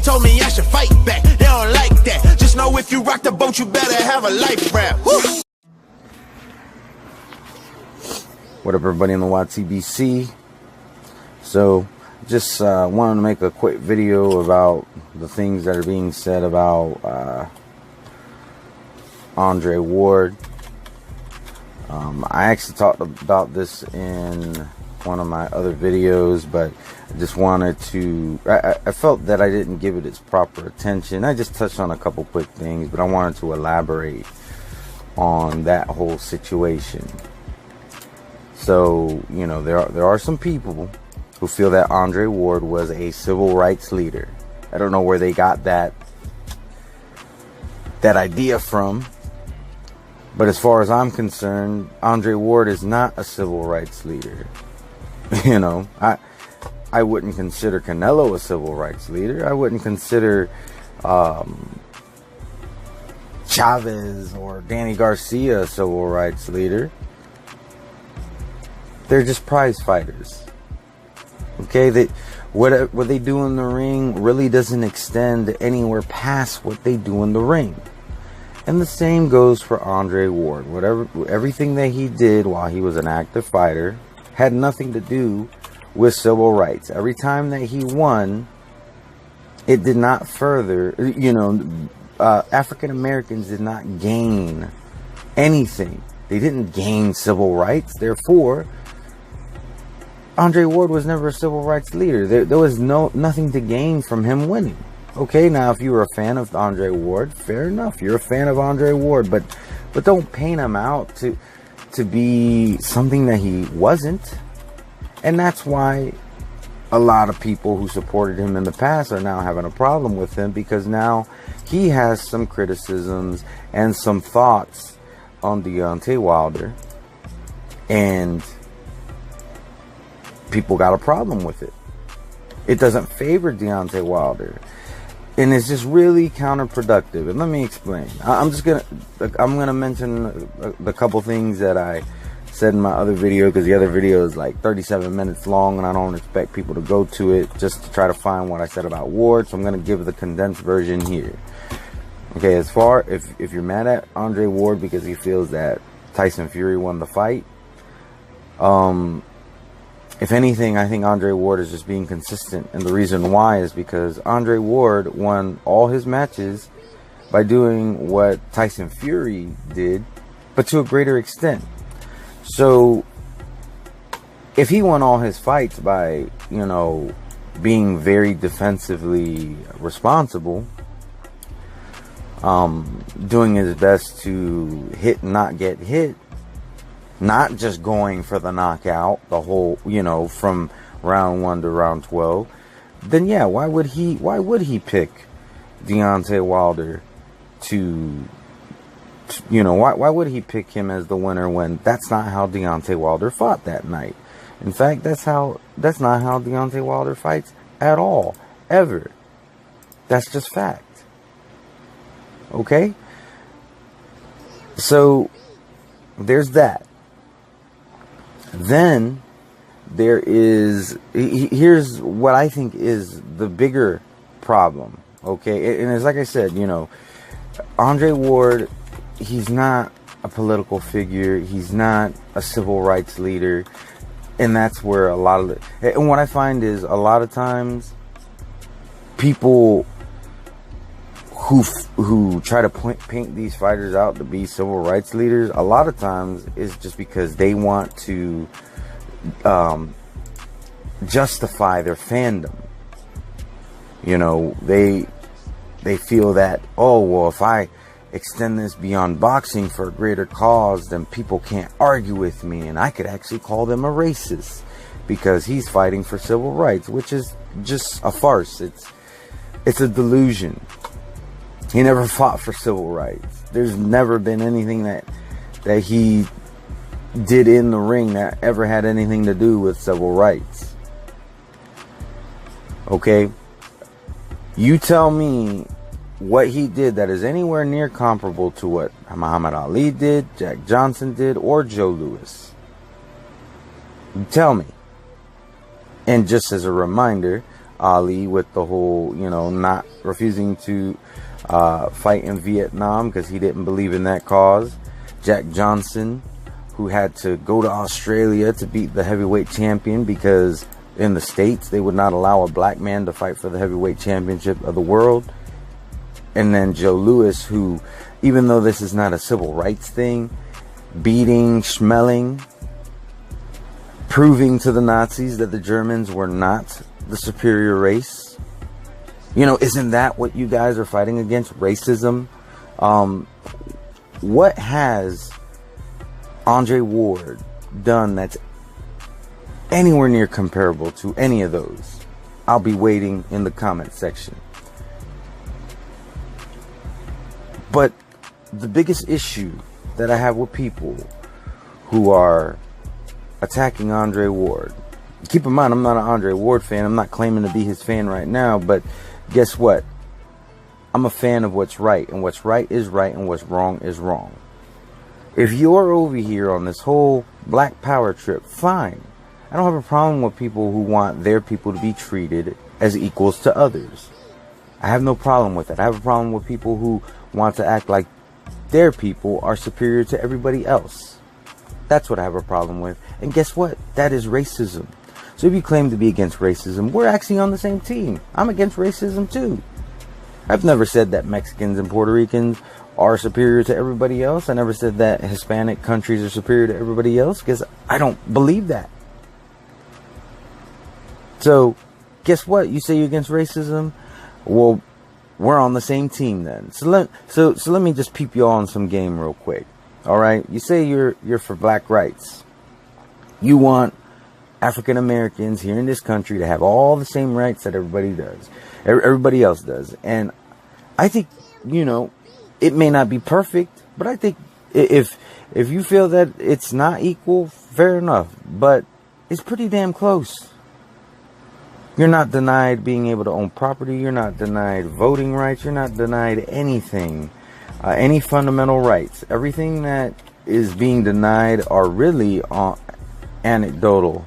told me I should fight back. They don't like that. Just know if you rock the boat, you better have a life raft. Woo! What up, everybody in the YTBC? So, just wanted to make a quick video about the things that are being said about Andre Ward. I actually talked about this in one of my other videos, but I just wanted to, I felt that I didn't give it its proper attention. I just touched on a couple quick things, but I wanted to elaborate on that whole situation. So, you know, there are some people who feel that Andre Ward was a civil rights leader. I don't know where they got that idea from. But as far as I'm concerned, Andre Ward is not a civil rights leader. You know, I wouldn't consider Canelo a civil rights leader. I wouldn't consider Chavez or Danny Garcia a civil rights leader. They're just prize fighters. Okay, what they do in the ring really doesn't extend anywhere past what they do in the ring. And the same goes for Andre Ward. Everything that he did while he was an active fighter had nothing to do with civil rights. Every time that he won, it did not further, you know, African Americans did not gain anything. They didn't gain civil rights. Therefore, Andre Ward was never a civil rights leader. There was nothing to gain from him winning. Okay, now if you were a fan of Andre Ward, fair enough. You're a fan of Andre Ward, but don't paint him out to be something that he wasn't. And that's why a lot of people who supported him in the past are now having a problem with him, because now he has some criticisms and some thoughts on Deontay Wilder, and people got a problem with it. It doesn't favor Deontay Wilder. And it's just really counterproductive. And let me explain. I'm gonna mention the couple things that I said in my other video, because the other video is like 37 minutes long, and I don't expect people to go to it just to try to find what I said about Ward. So I'm gonna give the condensed version here. Okay, as far if you're mad at Andre Ward because he feels that Tyson Fury won the fight, if anything, I think Andre Ward is just being consistent. And the reason why is because Andre Ward won all his matches by doing what Tyson Fury did, but to a greater extent. So, if he won all his fights by, you know, being very defensively responsible, doing his best to hit and not get hit, not just going for the knockout the whole, you know, from round 1 to round 12, then yeah, why would he pick Deontay Wilder to you know, why would he pick him as the winner when that's not how Deontay Wilder fought that night? In fact, that's not how Deontay Wilder fights at all, ever. That's just fact. Okay? So there's that. Then here's what I think is the bigger problem, okay? And it's like I said, you know, Andre Ward, he's not a political figure, he's not a civil rights leader, and that's where a lot of it, and what I find is a lot of times people who try to paint these fighters out to be civil rights leaders, a lot of times is just because they want to justify their fandom. You know, they feel that, oh, well, if I extend this beyond boxing for a greater cause, then people can't argue with me, and I could actually call them a racist because he's fighting for civil rights, which is just a farce. It's a delusion. He never fought for civil rights. There's never been anything that he did in the ring that ever had anything to do with civil rights. Okay? You tell me what he did that is anywhere near comparable to what Muhammad Ali did, Jack Johnson did, or Joe Louis. You tell me. And just as a reminder, Ali with the whole, not refusing to fight in Vietnam because he didn't believe in that cause. Jack Johnson, who had to go to Australia to beat the heavyweight champion because in the States they would not allow a black man to fight for the heavyweight championship of the world. And then Joe Louis, who, even though this is not a civil rights thing, beating, schmelling, proving to the Nazis that the Germans were not the superior race. Isn't that what you guys are fighting against? Racism? What has Andre Ward done that's anywhere near comparable to any of those? I'll be waiting in the comment section. But the biggest issue that I have with people who are attacking Andre Ward, keep in mind, I'm not an Andre Ward fan. I'm not claiming to be his fan right now, but guess what? I'm a fan of what's right, and what's right is right, and what's wrong is wrong. If you're over here on this whole black power trip, fine. I don't have a problem with people who want their people to be treated as equals to others. I have no problem with that. I have a problem with people who want to act like their people are superior to everybody else. That's what I have a problem with. And guess what? That is racism. So if you claim to be against racism, we're actually on the same team. I'm against racism too. I've never said that Mexicans and Puerto Ricans are superior to everybody else. I never said that Hispanic countries are superior to everybody else, because I don't believe that. So guess what? You say you're against racism? Well, we're on the same team then. So let me just peep you all on some game real quick. All right? You say you're for black rights. You want African Americans here in this country to have all the same rights that everybody else does. And I think, it may not be perfect, but I think if you feel that it's not equal, fair enough. But it's pretty damn close. You're not denied being able to own property. You're not denied voting rights. You're not denied anything, any fundamental rights. Everything that is being denied are really anecdotal.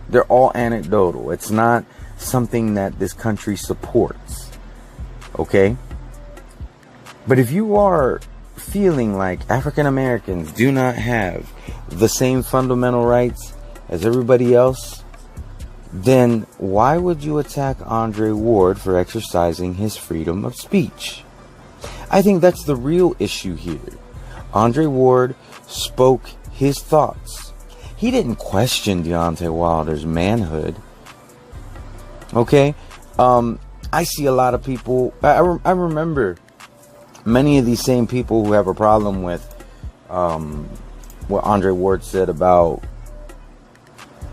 They're all anecdotal. It's not something that this country supports. Okay? But if you are feeling like African Americans do not have the same fundamental rights as everybody else, then why would you attack Andre Ward for exercising his freedom of speech? I think that's the real issue here. Andre Ward spoke his thoughts. He didn't question Deontay Wilder's manhood. Okay? I see a lot of people, I remember many of these same people who have a problem with what Andre Ward said about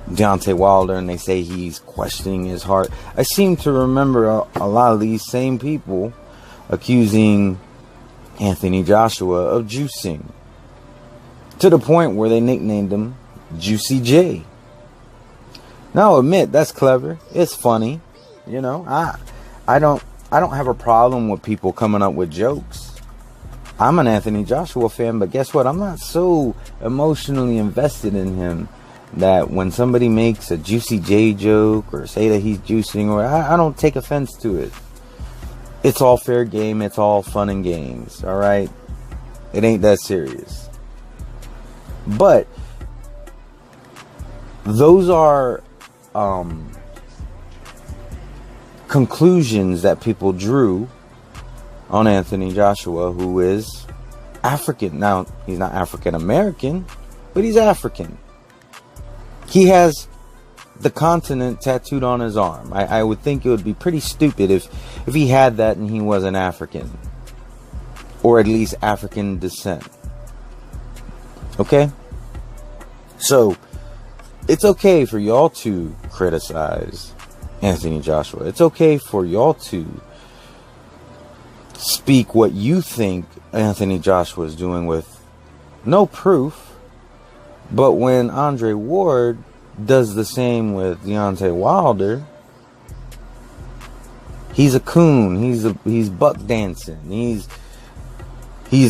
Deontay Wilder, and they say he's questioning his heart. I seem to remember a lot of these same people accusing Anthony Joshua of juicing, to the point where they nicknamed him Juicy J. Now I'll admit, that's clever. It's funny. I don't have a problem with people coming up with jokes. I'm an Anthony Joshua fan, but guess what? I'm not so emotionally invested in him that when somebody makes a Juicy J joke or say that he's juicing, or I don't take offense to it. It's all fair game. It's all fun and games. All right? It ain't that serious. But those are conclusions that people drew on Anthony Joshua, who is African. Now, he's not African American, but he's African. He has the continent tattooed on his arm. I would think it would be pretty stupid if he had that and he wasn't African, or at least African descent. Okay? So, it's okay for y'all to criticize Anthony Joshua. It's okay for y'all to speak what you think Anthony Joshua is doing with no proof. But when Andre Ward does the same with Deontay Wilder, he's a coon. He's buck dancing. He's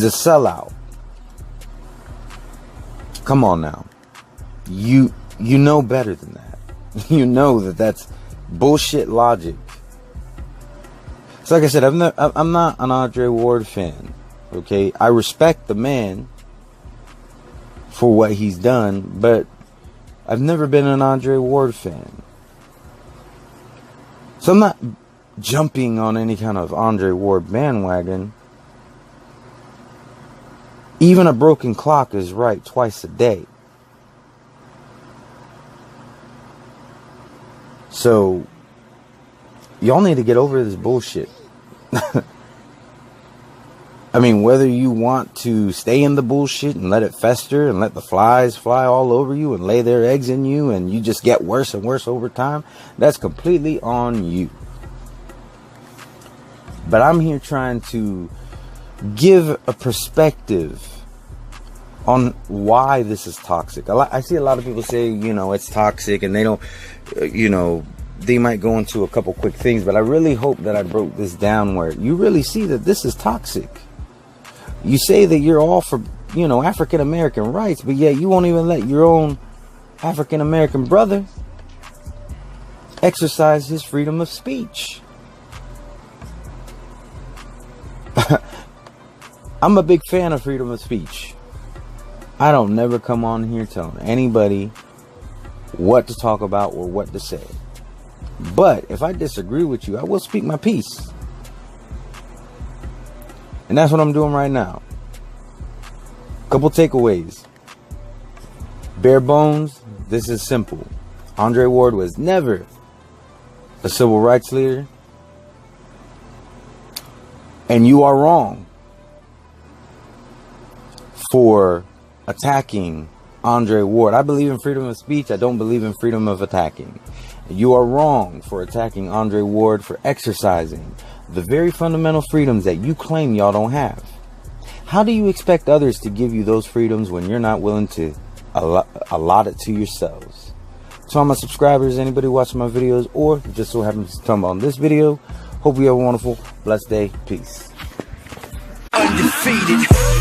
a sellout. Come on now. You know better than that. You know that that's bullshit logic. So like I said, I'm not an Andre Ward fan. Okay, I respect the man for what he's done, but I've never been an Andre Ward fan. So I'm not jumping on any kind of Andre Ward bandwagon. Even a broken clock is right twice a day. So y'all need to get over this bullshit. I mean, whether you want to stay in the bullshit and let it fester and let the flies fly all over you and lay their eggs in you and you just get worse and worse over time, that's completely on you. But I'm here trying to give a perspective on why this is toxic. I see a lot of people say, you know, it's toxic, and they don't, you know, they might go into a couple quick things, but I really hope that I broke this down where you really see that this is toxic. You say that you're all for, you know, African American rights, but yet you won't even let your own African American brother exercise his freedom of speech. I'm a big fan of freedom of speech. I don't never come on here telling anybody what to talk about or what to say. But if I disagree with you, I will speak my piece. And that's what I'm doing right now. Couple takeaways. Bare bones, this is simple. Andre Ward was never a civil rights leader. And you are wrong for attacking Andre Ward. I believe in freedom of speech. I don't believe in freedom of attacking. You are wrong for attacking Andre Ward for exercising the very fundamental freedoms that you claim y'all don't have. How do you expect others to give you those freedoms when you're not willing to allot it to yourselves? So all my subscribers, anybody watching my videos, or just so happens to stumble on this video, hope you have a wonderful, blessed day. Peace. Undefeated.